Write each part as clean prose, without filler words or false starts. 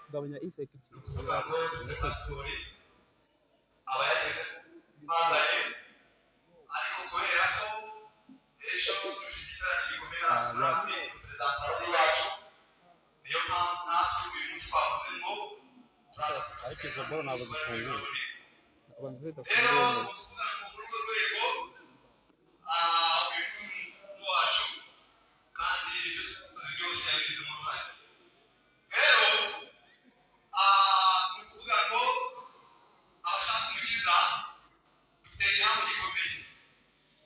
kugabanya effect abayageze bazanye ariko kubera ko ejo dufite igitaramo gikomeye hasi perezida wacu niyo mpamvu natwe uyu munsi twavuze ngo ariko izo boro ntabwo zifunguye ntabwo zidafunguye rero neza kuvuga ngo muri urwo rwego uyu wacu kandi ibyo tuzi byose yabigizemo uruhare rero ni ukuvuga ngo abashaka umukiza dufite igihango gikomeye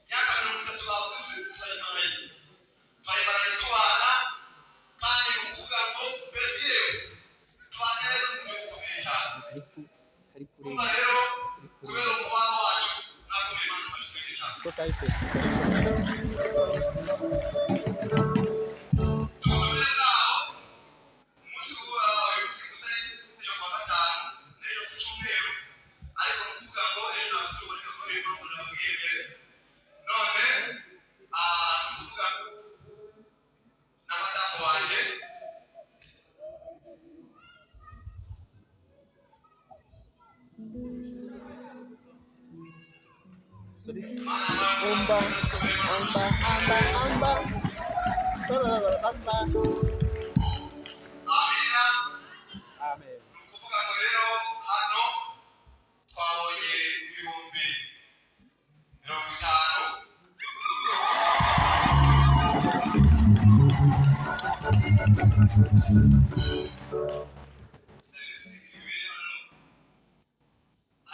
imyaka 30 bavuze turayimaranye tubana kandi ni ukuvuga ngo mbese yewe tubana neza mu buryo bukomeye cyane kumva rero kubera umubano wacu ntabwo bimana amashuri cyane ko tayifite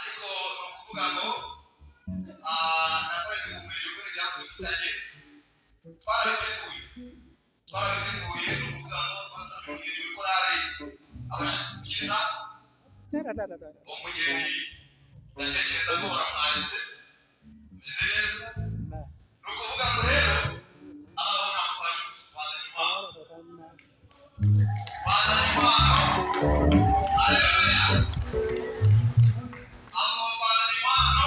ariko ni ukuvuga ngo nakora igihumbi kuri byakufitanye twarabiteguye ni ukuvuga ngo twasangiye ibikorari abashikiza umugeni ndatekereza ko baramwanditse meze neza ni ukuvuga ngo rero ababona ko bari bazana impano aleluya abo bazana impano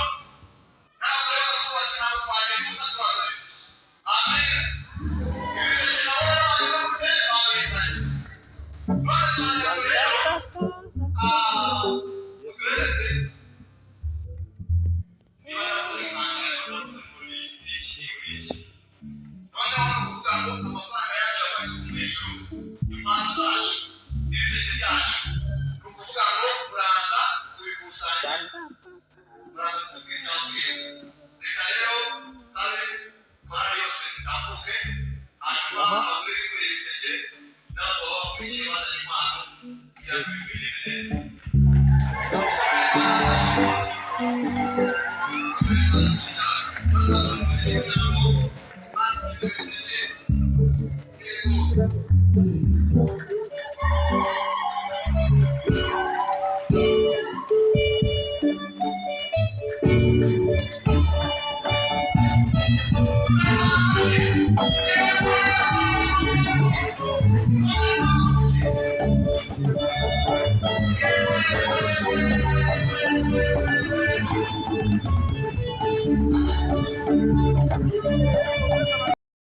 ntabwo rero kubatse ntabwo twagiye gusa twazanye amen ibiseke nabo bagize gute babizanye none twagira ngo rero tureze niba muri imana muri iki noneho ni ukuvuga ngo amafaranga yacu abaye ku hejuru impano zacu ibiseke byacu ni ukuvuga ngo muraza kubikusanya muraza kutwitambwira reka rero sabe mara yose mutambuke hanyuma abagore bikoreye ibiseke n'abagabo bakurikiye bazana impano kugira ngo bigende neza